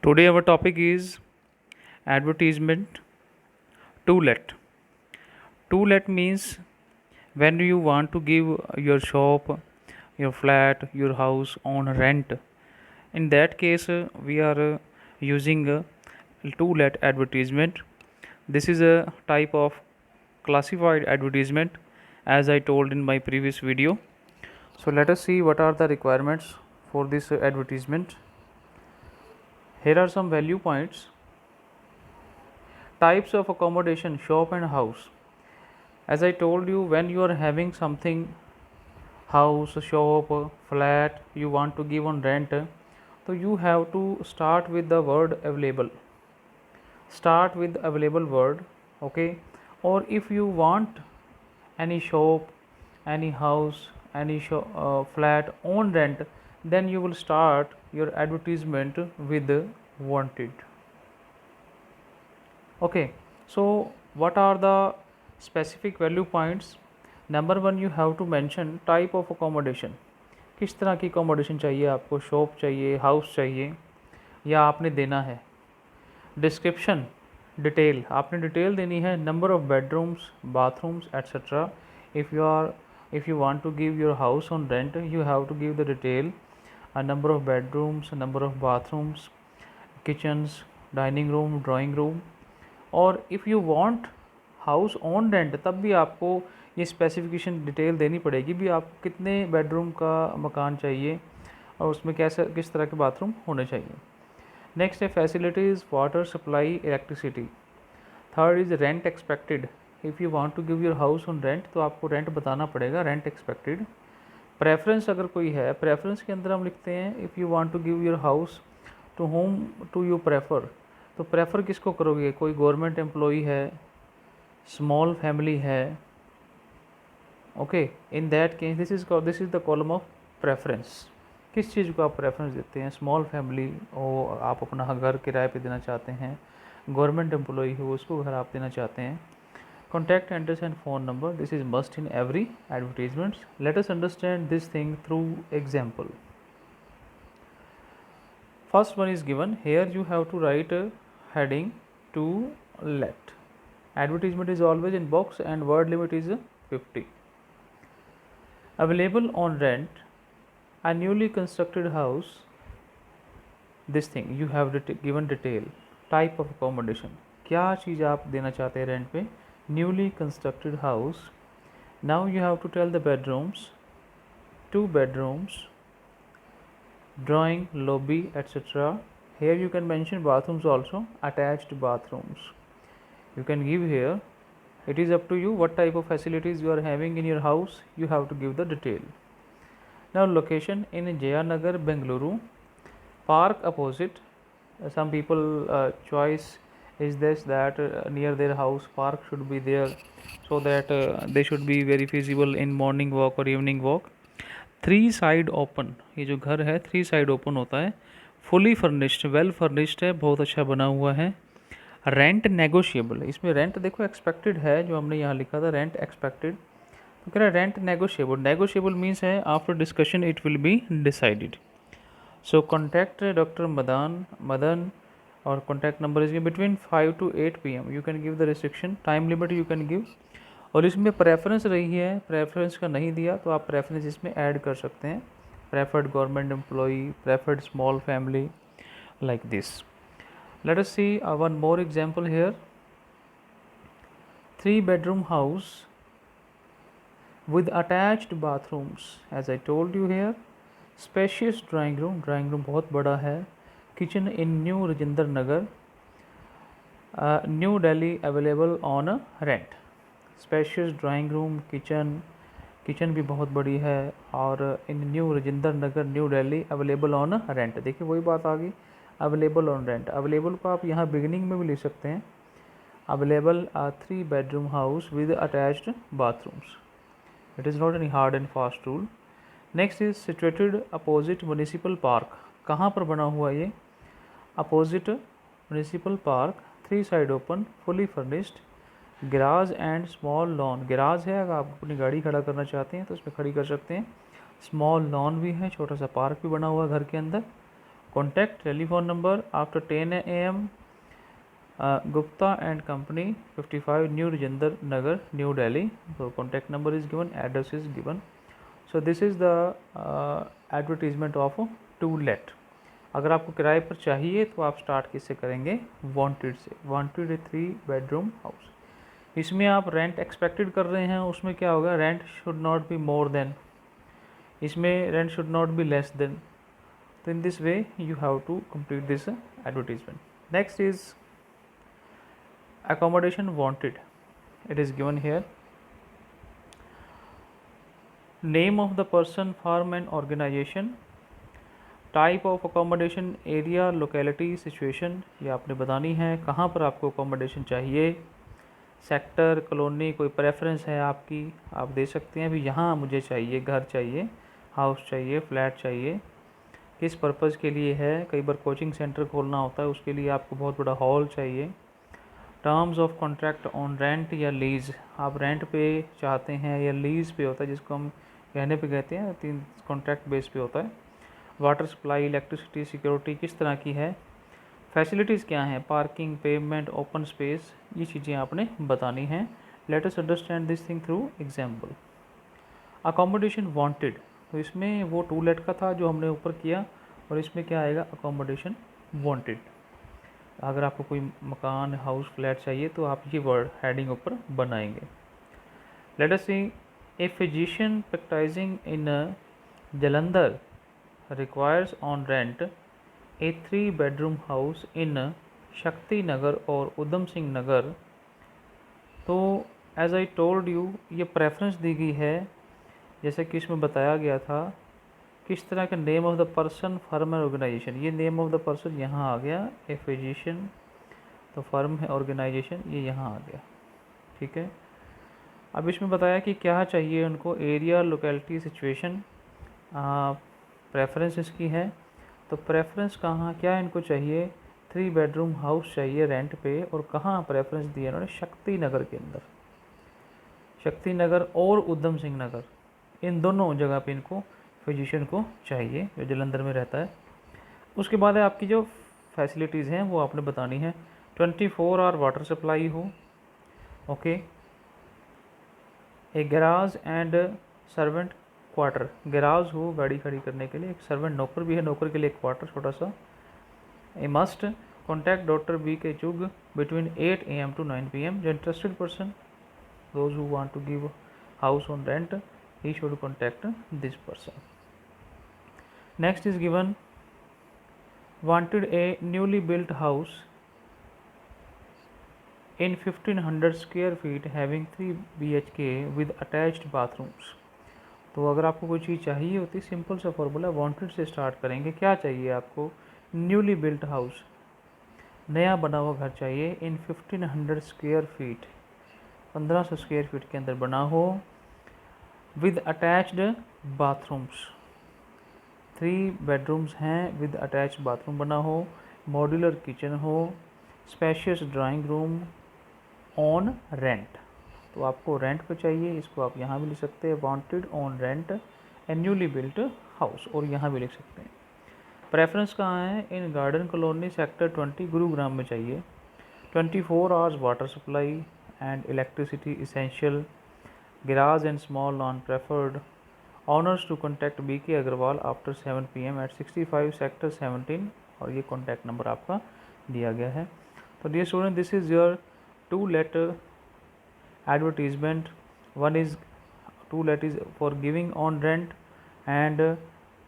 Today our topic is advertisement to let. To let means when you want to give your shop, your flat, your house on rent. In that case, we are using to let advertisement. This is a type of classified advertisement as I told in my previous video. So let us see what are the requirements for this advertisement. Here are some value points. Types of accommodation, shop and house. As I told you, when you are having something, house, shop, flat, you want to give on rent, so you have to start with the word available. Start with available word, okay? Or if you want any shop, any house, any flat on rent, then you will start your advertisement with wanted. Okay, so what are the specific value points? Number one, you have to mention type of accommodation. किस तरह की accommodation चाहिए आपको, shop चाहिए, house चाहिए, या आपने देना है. डिस्क्रिप्शन, डिटेल, आपने डिटेल देनी है. Number of bedrooms, bathrooms etcetera. If you want to give your house on rent, you have to give the detail. Number of bedrooms, number of bathrooms, kitchens, dining room, drawing room. और if you want house on rent, तब भी आपको ये specification detail देनी पड़ेगी भी आपको कितने बेडरूम का मकान चाहिए और उसमें कैसे किस तरह के बाथरूम होने चाहिए. नेक्स्ट है facilities, water supply, electricity. Third is rent expected. If you want to give your house on rent, तो आपको रेंट बताना पड़ेगा, रेंट एक्सपेक्टेड. प्रेफरेंस अगर कोई है, प्रेफरेंस के अंदर हम लिखते हैं if you want to give your house to home to you prefer. तो प्रेफर किसको करोगे, कोई गवर्नमेंट एम्प्लॉई है, स्मॉल फैमिली है. Okay, in that case this is the column of preference. किस चीज़ को आप प्रेफरेंस देते हैं, स्मॉल फैमिली हो, आप अपना घर किराए पे देना चाहते हैं, गवर्नमेंट एम्प्लॉई हो, उसको घर आप देना चाहते हैं. Contact address and phone number, this is must in every advertisement. Late us understand this thing through example. First one is given. Here you have to write a heading to let. Advertisement is always in box and word limit is 50. Available on rent, a newly constructed house. This thing you have given detail. Type of accommodation. क्या चीज़ आप देना चाहते हैं rent पे, newly constructed house. Now you have to tell the bedrooms, 2 bedrooms, drawing, lobby, etc. Here you can mention bathrooms also, attached bathrooms you can give here. It is up to you what type of facilities you are having in your house, you have to give the detail. Now location in Jayanagar, Bengaluru. Park opposite. Some people choice is this that near their house park should be there, so that they should be very feasible in morning walk or evening walk. 3 side open, ये जो घर है 3 side open होता है. Fully furnished, well furnished है, बहुत अच्छा बना हुआ है. रेंट नेगोशिएबल, इसमें रेंट देखो एक्सपेक्टेड है, जो हमने यहाँ लिखा था रेंट एक्सपेक्टेड, तो कह रहा है रेंट नेगोशिएबल. नेगोशिएबल मीन्स है after discussion it will be decided. So contact doctor Madan और contact number is between 5 to 8 PM. You can give the restriction, time limit you can give. और इसमें preference रही है, प्रेफरेंस का नहीं दिया तो आप प्रेफरेंस इसमें ऐड कर सकते हैं. Preferred government employee, preferred small family, like this. Let us see one more example here. 3 bedroom house with attached bathrooms, as I told you here. Spacious drawing room, drawing room बहुत बड़ा है. Kitchen in New Rajendra Nagar, New Delhi, available on rent. Spacious drawing room, kitchen भी बहुत बड़ी है, और in New Rajendra Nagar, New Delhi, available on rent. देखिए वही बात आ गई, अवेलेबल ऑन रेंट. अवेलेबल को आप यहाँ बिगिनिंग में भी ले सकते हैं. Available 3 bedroom house with attached bathrooms. It is not any hard and fast rule. Next is situated opposite municipal park. कहाँ पर बना हुआ ये, opposite municipal park, 3 side open, fully furnished. Garage and small lawn, garage है, अगर आप अपनी गाड़ी खड़ा करना चाहते हैं तो उसमें खड़ी कर सकते हैं. स्मॉल लॉन भी है, छोटा सा पार्क भी बना हुआ है घर के अंदर. Contact telephone number after 10 AM Gupta and Company 55 New Rajendra Nagar, New Delhi. So contact number is given, address is given. So this is the advertisement of to let. अगर आपको किराए पर चाहिए तो आप स्टार्ट किससे करेंगे, वांटेड से। Wanted 3 bedroom house. इसमें आप रेंट एक्सपेक्टेड कर रहे हैं, उसमें क्या होगा, rent should not be more than, इसमें rent should not be less than. तो in this way you have to complete this advertisement. Next is accommodation wanted. It is given here. Name of the person, firm and organization. Type of accommodation, area, locality, situation, ये आपने बतानी है, कहाँ पर आपको accommodation चाहिए, sector, colony, कोई preference है आपकी, आप दे सकते हैं भी यहाँ मुझे चाहिए, घर चाहिए, हाउस चाहिए, फ्लैट चाहिए, किस पर्पज़ के लिए है। कई बार कोचिंग सेंटर खोलना होता है, उसके लिए आपको बहुत बड़ा हॉल चाहिए। Terms of contract on rent या लीज़, आप रेंट पे चाहते हैं या लीज़ पे होता है, जिसको हम कहने पे कहते हैं, 3 कॉन्ट्रैक्ट बेस पे होता है। वाटर सप्लाई, इलेक्ट्रिसिटी, सिक्योरिटी किस तरह की है, फैसिलिटीज़ क्या हैं, पार्किंग, पेमेंट, ओपन स्पेस, ये चीज़ें आपने बतानी हैं। Late us understand this thing through example. Accommodation wanted, तो इसमें वो टू लेट का था जो हमने ऊपर किया, और इसमें क्या आएगा, अकोमोडेशन वांटेड। अगर आपको कोई मकान, हाउस, फ्लैट चाहिए तो आप ये वर्ड हेडिंग ऊपर बनाएंगे। Let us see, a physician practicing in Jalandhar requires on rent a 3 bedroom house in Shakti Nagar और उधम सिंह नगर। तो एज आई टोल्ड यू, ये प्रेफरेंस दी गई है, जैसे कि इसमें बताया गया था किस तरह का, name of the person, firm and organization. ये नेम ऑफ द पर्सन यहाँ आ गया, ए फिजिशियन, तो फर्म है, ऑर्गेनाइजेशन ये यहाँ आ गया, ठीक है। अब इसमें बताया कि क्या चाहिए उनको, एरिया, लोकेलिटी, सिचुएशन, प्रेफरेंस इसकी है। तो प्रेफरेंस कहाँ, क्या इनको चाहिए, 3 बेडरूम हाउस चाहिए रेंट पे, और कहाँ प्रेफरेंस दिया इन्होंने, शक्ति नगर के अंदर, शक्ति नगर और उधम सिंह नगर, इन दोनों जगह पे इनको फिजिशियन को चाहिए जो जलंधर में रहता है। उसके बाद है आपकी जो फैसिलिटीज़ हैं वो आपने बतानी है। 24 आवर वाटर सप्लाई हो, okay, A garage and servant quarter, garage हो गाड़ी खड़ी करने के लिए, एक सर्वेंट नौकर भी है, नौकर के लिए एक क्वार्टर छोटा सा। ए मस्ट कॉन्टैक्ट डॉक्टर बी के चुग बिटवीन 8 AM to 9 PM। जो interested person, those who want to give house on rent, he should contact this person. Next is given, wanted a newly built house in 1500 square feet having 3 BHK with attached bathrooms। तो अगर आपको कोई चीज़ चाहिए होती, simple सा formula, wanted से start करेंगे। क्या चाहिए आपको, न्यूली बिल्ट हाउस, नया बना हुआ घर चाहिए, इन 1500 स्क्वायर फीट, 1500 स्क्वायर फीट के अंदर बना हो, विद अटैच्ड बाथरूम्स, 3 बेडरूम्स हैं, विद अटैच्ड बाथरूम बना हो, मॉड्यूलर किचन हो, spacious drawing room, on rent. तो आपको रेंट पे चाहिए, इसको आप यहाँ भी लिख सकते हैं, wanted on rent a newly built house, और यहाँ भी लिख सकते हैं। प्रेफरेंस कहाँ है, in garden colony sector 20 Gurugram में चाहिए। 24 hours water supply and electricity essential, garage and small lawn preferred, owners to contact BK Agarwal after 7 PM at 65 sector 17, और ये कॉन्टैक्ट नंबर आपका दिया गया है। तो dear student, this is your 2 letter advertisement. One is 2 let is for giving on rent, and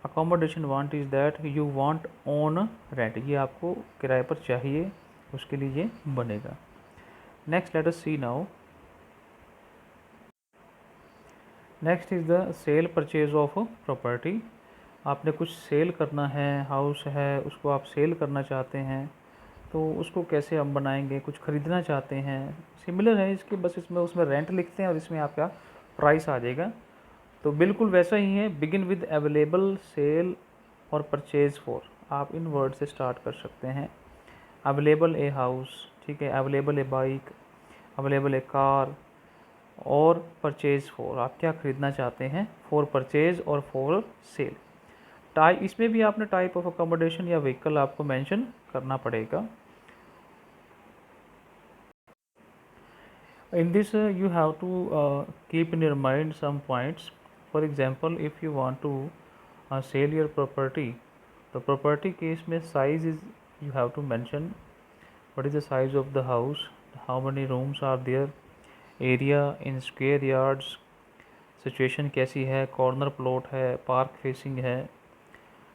accommodation want is that you want on rent, ये आपको किराए पर चाहिए, उसके लिए ये बनेगा। Next let us see now, next is the sale purchase of property. आपने कुछ सेल करना है, हाउस है उसको आप सेल करना चाहते हैं, तो उसको कैसे हम बनाएंगे, कुछ ख़रीदना चाहते हैं, सिमिलर है इसके, बस इसमें उसमें रेंट लिखते हैं और इसमें आपका प्राइस आ जाएगा। तो बिल्कुल वैसा ही है, बिगिन विद अवेलेबल, सेल और परचेज फॉर, आप इन वर्ड से स्टार्ट कर सकते हैं। अवेलेबल ए हाउस, ठीक है, अवेलेबल ए बाइक, अवेलेबल ए कार, और परचेज फॉर, आप क्या ख़रीदना चाहते हैं, फॉर परचेज और फॉर सेल। इसमें भी आपने टाइप ऑफ अकोमोडेशन या व्हीकल आपको मेंशन करना पड़ेगा. In this you have to keep in your mind some points. For example, if you want to sell your property, the property case में size is you have to mention what is the size of the house, how many rooms are there, area in square yards, situation कैसी है, corner plot है, park facing है,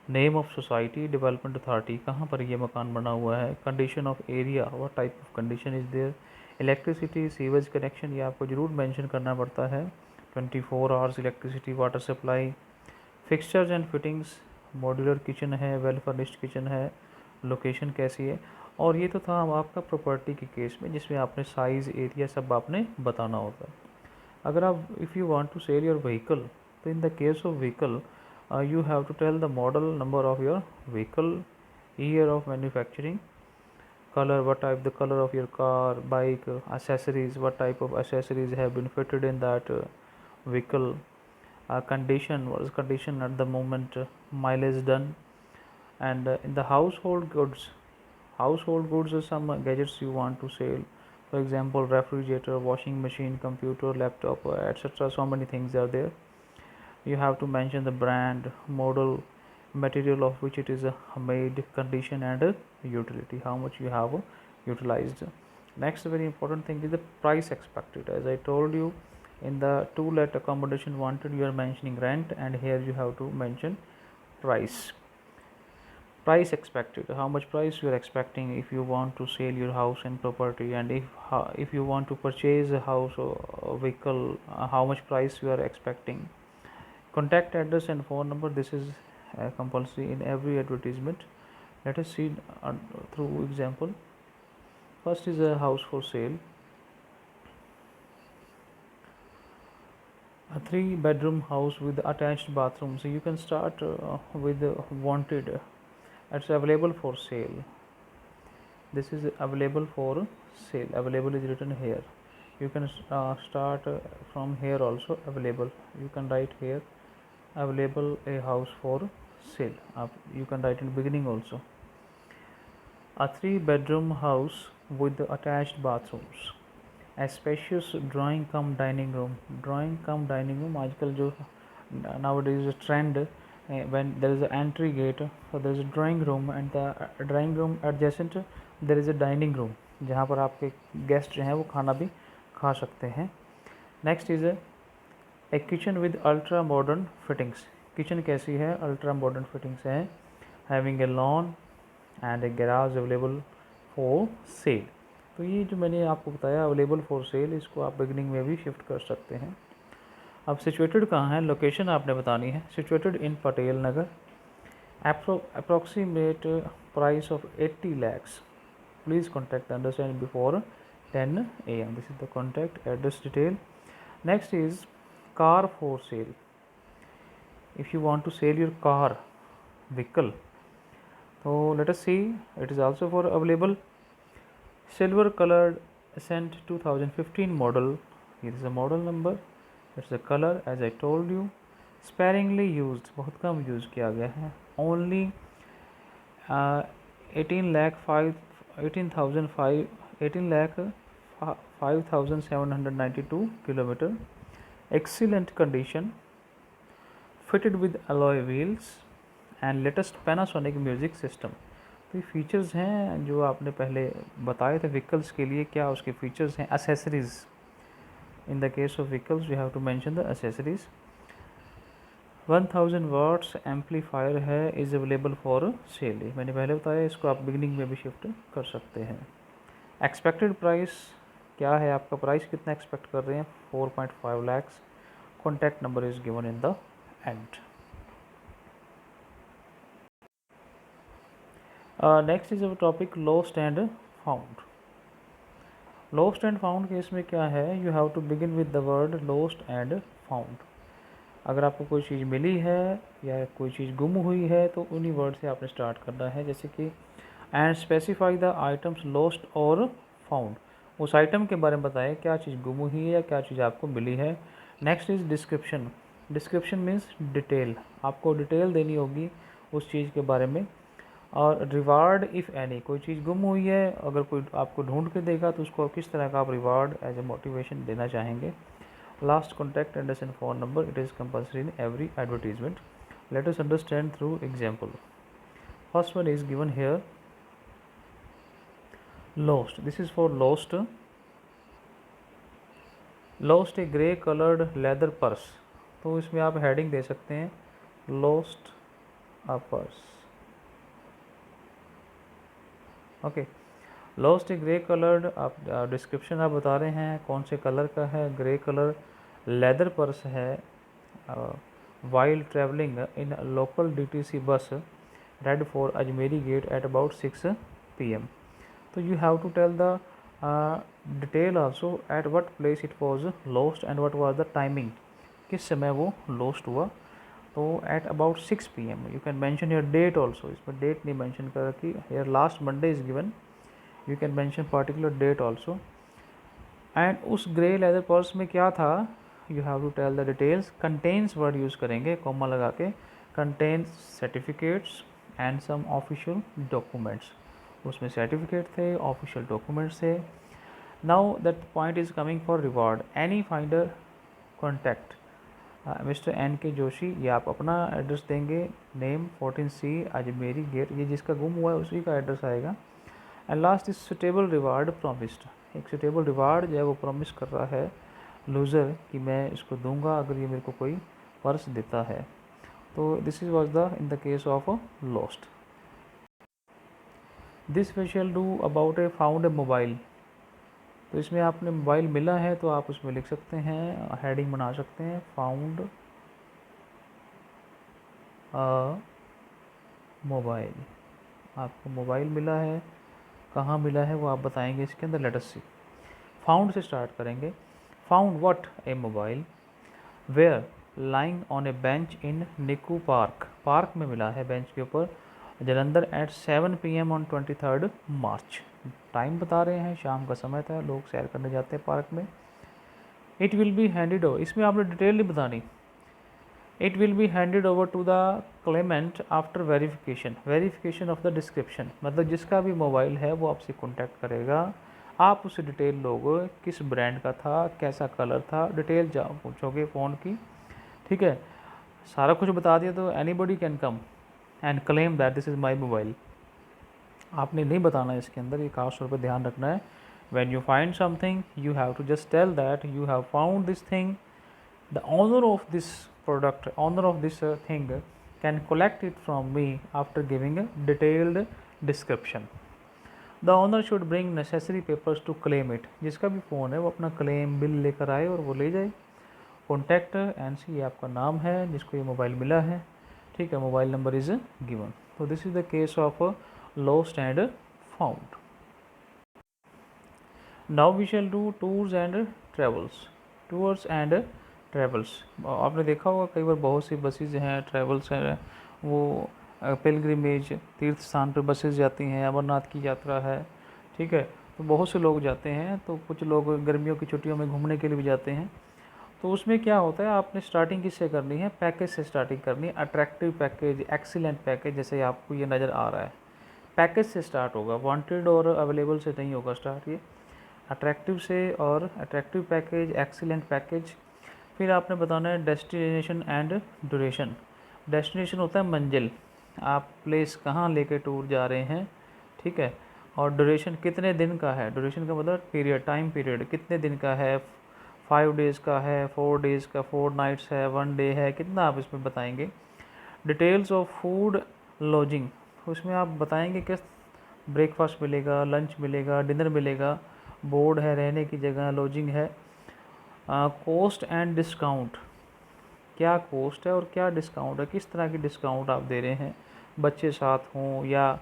name of society, development authority, कहाँ पर ये मकान बना हुआ है, condition of area, what type of condition is there, electricity sewage connection, ये आपको ज़रूर मेंशन करना पड़ता है, 24 hours electricity water supply, fixtures and fittings, modular kitchen है, वेल फर्निश्ड किचन है, लोकेशन कैसी है. और ये तो था आपका प्रॉपर्टी के केस में जिसमें आपने साइज़ एरिया सब आपने बताना होता है. अगर आप if you want to sell your vehicle, तो in the case of vehicle you have to tell the model number of your vehicle, year of manufacturing, color, what type the color of your car, bike, accessories, what type of accessories have been fitted in that vehicle, condition, what is condition at the moment, mileage done, and in the household goods are some gadgets you want to sell. For example, refrigerator, washing machine, computer, laptop, etc. So many things are there. You have to mention the brand, model, material of which it is made, condition, and utility, how much you have utilized. Next very important thing is the price expected. As I told you, in the two-let accommodation wanted, you are mentioning rent, and here you have to mention price expected, how much price you are expecting if you want to sell your house and property, and if you want to purchase a house or a vehicle, how much price you are expecting. Contact address and phone number, this is compulsory in every advertisement. Let us see through example. First is a house for sale, a 3-bedroom house with attached bathroom. So you can start with wanted, it's available for sale. This is available for sale, available is written here. You can start from here also, available, you can write here available a house for sale. You can write in beginning also. A 3-bedroom house with attached bathrooms, a spacious drawing cum dining room. Drawing cum dining room आजकल जो nowadays is a trend, when there is an entry gate, so there is a drawing room, and the drawing room adjacent there is a dining room जहाँ पर आपके guest जो हैं वो खाना भी खा सकते हैं. Next is a kitchen with ultra modern fittings. Kitchen कैसी है, अल्ट्रा मॉडर्न फिटिंग्स है, having a lawn and A garage available for cell. तो ये जो मैंने आपको बताया अवेलेबल फॉर सेल, इसको आप बिगनिंग में भी शिफ्ट कर सकते हैं. अब सिचुएटेड कहाँ है, लोकेशन आपने बतानी है. Situated in Patel Nagar, approximate price of 80 lakhs. Please contact understand before 10 AM. This is the contact address detail. Next is car for sale. If you want to sell your car, vehicle, so let us see, it is also for available. Silver colored Ascent 2015 model. Here is the model number, it's the color as I told you. Sparingly used, बहुत कम use किया गया है. Only 18 lakh 5,792 kilometer. Excellent condition, fitted with alloy wheels and latest Panasonic music system. तो ये features हैं जो आपने पहले बताए थे व्हीकल्स के लिए, क्या उसके फीचर्स हैं. Accessories, in the case of vehicles you have to mention the accessories. 1000 watts amplifier है, इज़ अवेलेबल फॉर सेल. मैंने पहले बताया, इसको आप बिगनिंग में भी शिफ्ट कर सकते हैं. एक्सपेक्टेड प्राइस क्या है, आपका प्राइस कितना एक्सपेक्ट कर रहे हैं, 4.5 lakhs. Contact number is given in the end. Next is our topic lost and found. Lost and found case में क्या है, you have to begin with the word lost and found. अगर आपको कोई चीज़ मिली है या कोई चीज़ गुम हुई है तो उन्हीं वर्ड से आपने स्टार्ट करना है. जैसे कि and specify the items lost और फाउंड. उस आइटम के बारे में बताएं, क्या चीज़ गुम हुई है या क्या चीज़ आपको मिली है. Next is description. Description means detail, आपको डिटेल देनी होगी उस चीज़ के बारे में। और रिवार्ड इफ़ एनी, कोई चीज़ गुम हुई है, अगर कोई आपको ढूंढ के देगा तो उसको किस तरह का आप रिवार्ड एज ए मोटिवेशन देना चाहेंगे। Last, contact address and phone number, it is compulsory in every advertisement. Late us understand through example. First one is given here, lost. This is for lost A grey coloured leather purse. तो इसमें आप heading दे सकते हैं lost a purse. Okay, lost A grey coloured, आप description आप बता रहे हैं कौन से कलर का है, ग्रे कलर लेदर पर्स है, while travelling in local DTC bus red for Ajmeri gate at about 6 PM। तो you have to tell the detail also at what place it was lost and what was the timing, किस समय वो lost हुआ। तो एट about 6 PM you can mention your date also, इसमें date नहीं mention कर रखी, here last Monday is given, you can mention particular date also. And उस ग्रे लेदर पर्स में क्या था, you have to tell the details. Contents word use करेंगे comma लगा के, contents certificates and some official documents, उसमें certificate थे, official documents थे। Now that point is coming for reward, any finder contact mister N K Joshi, ये आप अपना address देंगे, नेम 14C अजमेरी गेट, ये जिसका गुम हुआ है उसी का एड्रेस आएगा। And last is suitable reward promised, एक सुटेबल रिवार्ड जो है वो प्रॉमिस कर रहा है लूज़र कि मैं इसको दूंगा अगर ये मेरे को कोई पर्स देता है। तो this is was the in the case of lost. This we shall do about a found a mobile. तो इसमें आपने मोबाइल मिला है तो आप उसमें लिख सकते हैं, हेडिंग बना सकते हैं फाउंड अ मोबाइल। आपको मोबाइल मिला है, कहाँ मिला है वो आप बताएंगे इसके अंदर। लेट अस सी, फाउंड से स्टार्ट करेंगे। Found what, a mobile, where, lying on a bench in Nikku park, park में मिला है बेंच के ऊपर, Jalandhar at 7 PM on 23 March. Time बता रहे हैं, शाम का समय था, लोग सैर करने जाते हैं पार्क में। It will be handed over, इसमें आपने डिटेल नहीं बतानी। It will be handed over to the claimant after verification, verification of the description, मतलब जिसका भी मोबाइल है वो आपसे कॉन्टैक्ट करेगा, आप उससे डिटेल लोगे, किस ब्रांड का था, कैसा कलर था, डिटेल जाओ पूछोगे फ़ोन की, ठीक है। सारा कुछ बता दिया तो anybody can come and claim that this is my mobile. आपने नहीं बताना है इसके अंदर, ये खास तौर पर ध्यान रखना है। When you find something you have to just tell that you have found this thing, the owner of this product, owner of this thing can collect it from me after giving a detailed description. The owner should bring necessary papers to claim it, जिसका भी phone है वो अपना claim bill लेकर आए और वो ले जाए। कॉन्टैक्ट एनसी, ये आपका नाम है जिसको ये मोबाइल मिला है, ठीक है, मोबाइल नंबर इज़ गिवन। तो this is the case of lost and found. Now we shall do tours and travels. Tours and travels, आपने देखा होगा कई बार बहुत सी बसेज हैं, ट्रेवल्स हैं, वो पिलग्रिमेज तीर्थ स्थान पर बसेज जाती हैं, अमरनाथ की यात्रा है, ठीक है, तो बहुत से लोग जाते हैं। तो कुछ लोग गर्मियों की छुट्टियों में घूमने के लिए भी जाते हैं। तो उसमें क्या होता है, आपने स्टार्टिंग किससे करनी है, पैकेज से स्टार्टिंग करनी है, अट्रैक्टिव पैकेज, एक्सीलेंट पैकेज, जैसे आपको ये नज़र आ रहा है, पैकेज से स्टार्ट होगा, वांटेड और अवेलेबल से नहीं होगा स्टार्ट, ये अट्रैक्टिव से, और अट्रैक्टिव पैकेज, एक्सीलेंट पैकेज। फिर आपने बताना है डेस्टिनेशन एंड ड्यूरेशन। डेस्टिनेशन होता है मंजिल, आप प्लेस कहाँ लेके टूर जा रहे हैं, ठीक है, और ड्यूरेशन कितने दिन का है, ड्यूरेशन का मतलब पीरियड, टाइम पीरियड कितने दिन का है, 5 डेज़ का है, 4 डेज़ का, 4 नाइट्स है, 1 डे है, कितना आप इसमें बताएंगे। डिटेल्स ऑफ फूड लॉजिंग, उसमें आप बताएंगे किस ब्रेकफास्ट मिलेगा, लंच मिलेगा, डिनर मिलेगा, बोर्ड है, रहने की जगह, लॉजिंग है। कॉस्ट एंड डिस्काउंट, क्या कॉस्ट है और क्या डिस्काउंट है, किस तरह की डिस्काउंट आप दे रहे हैं, बच्चे साथ हों या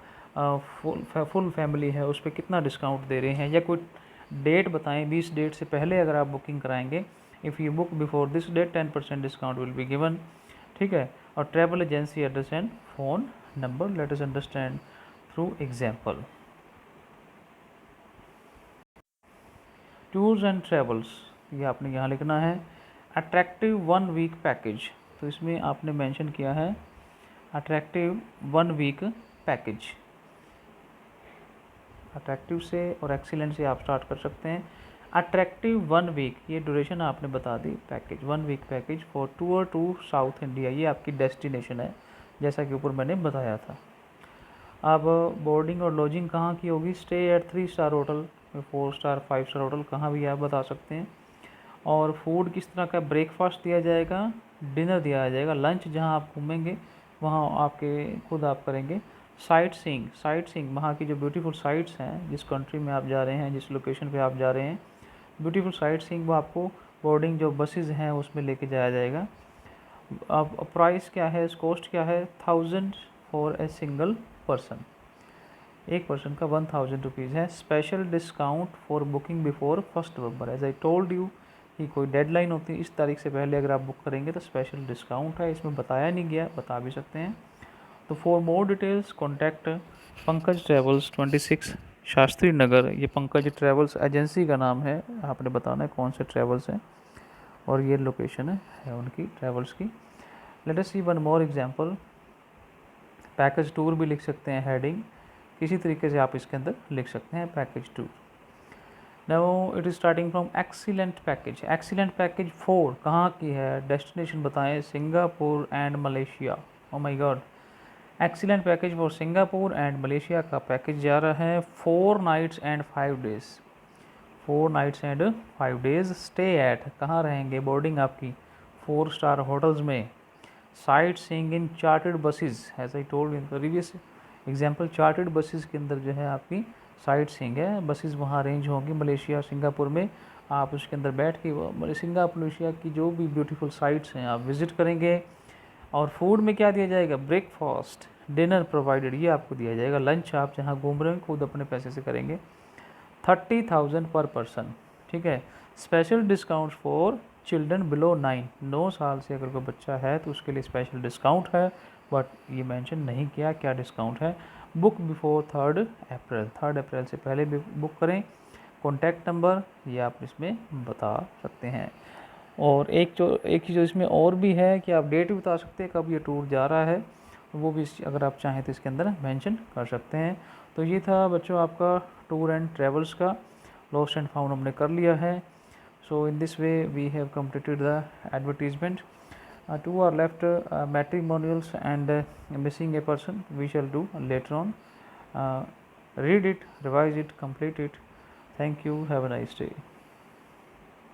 फुल फैमिली है उस पर कितना डिस्काउंट दे रहे हैं, या कोई डेट बताएं, 20 डेट से पहले अगर आप बुकिंग कराएंगे, if you book before this date 10% discount will be given, ठीक है। और travel agency address and phone number, let us understand through example. Tours and travels, ये आपने यहाँ लिखना है। अट्रैक्टिव 1 वीक पैकेज, तो इसमें आपने मेंशन किया है अट्रैक्टिव 1 वीक पैकेज। अट्रैक्टिव से और एक्सीलेंट से आप स्टार्ट कर सकते हैं। अट्रैक्टिव 1 वीक, ये ड्यूरेशन आपने बता दी। Package 1 week package for tour to South India, ये आपकी डेस्टिनेशन है जैसा कि ऊपर मैंने बताया था। अब बोर्डिंग और लॉजिंग कहाँ की होगी? Stay at 3 star hotel, 4 star 5 star hotel, कहाँ भी आप बता सकते हैं। और फूड किस तरह का? ब्रेकफास्ट दिया जाएगा, डिनर दिया जाएगा, लंच जहाँ आप घूमेंगे वहाँ आपके खुद आप करेंगे। साइट सीइंग वहाँ की जो ब्यूटीफुल साइट्स हैं, जिस कंट्री में आप जा रहे हैं, जिस लोकेशन पे आप जा रहे हैं, ब्यूटीफुल साइट सीइंग वो आपको बोर्डिंग जो बसेस हैं उसमें लेके जाया जाएगा। अब प्राइस क्या है, कॉस्ट क्या है? 1000 फॉर ए सिंगल पर्सन, एक पर्सन का 1000 रुपीज़ है। Special discount for booking before 1 November, as I told you कि कोई डेडलाइन होती है, इस तारीख से पहले अगर आप बुक करेंगे तो स्पेशल डिस्काउंट है। इसमें बताया नहीं गया, बता भी सकते हैं। तो for more details contact Pankaj travels 26 Shastri Nagar, ये पंकज ट्रेवल्स एजेंसी का नाम है, आपने बताना है कौन से ट्रेवल्स हैं और ये लोकेशन है उनकी ट्रेवल्स की। Let us see one more example. Package tour भी लिख सकते हैं, हेडिंग किसी तरीके से आप इसके अंदर लिख सकते हैं package tour. Now it is starting from excellent package. Excellent package 4 कहाँ की है? डेस्टिनेशन बताएं, Singapore and Malaysia. Oh my God, excellent package for Singapore and Malaysia का पैकेज जा रहा है 4 nights and 5 days. 4 nights and 5 days. Stay at, कहाँ रहेंगे? बोर्डिंग आपकी 4 स्टार होटल्स में। Sightseeing in chartered buses, as I told in previous example, chartered buses के अंदर जो है आपकी साइट सीइंग है। बसेस वहाँ अरेंज होंगी मलेशिया सिंगापुर में, आप उसके अंदर बैठ के सिंगापुर मलेशिया की जो भी ब्यूटीफुल साइट्स हैं आप विज़िट करेंगे। और फूड में क्या दिया जाएगा? ब्रेकफास्ट, डिनर प्रोवाइडेड, ये आपको दिया जाएगा। लंच आप जहाँ घूम रहे हैं खुद अपने पैसे से करेंगे। 30,000 पर पर्सन, ठीक है। Special discount for children below 9 साल से अगर कोई बच्चा है तो उसके लिए स्पेशल डिस्काउंट है, बट ये मेंशन नहीं किया क्या डिस्काउंट है। बुक बिफोर 3 अप्रैल से पहले भी बुक करें। कॉन्टैक्ट नंबर ये आप इसमें बता सकते हैं। और एक चीज़ जो इसमें और भी है कि आप डेट भी बता सकते हैं कब ये टूर जा रहा है, वो भी अगर आप चाहें तो इसके अंदर मेंशन कर सकते हैं। तो ये था बच्चों आपका टूर एंड ट्रेवल्स का। लॉस्ट एंड फाउंड हमने कर लिया है। So in this way we have completed the advertisement. Two are left, matrimonials and missing a person, we shall do later on. Read it, revise it, complete it. Thank you, have a nice day.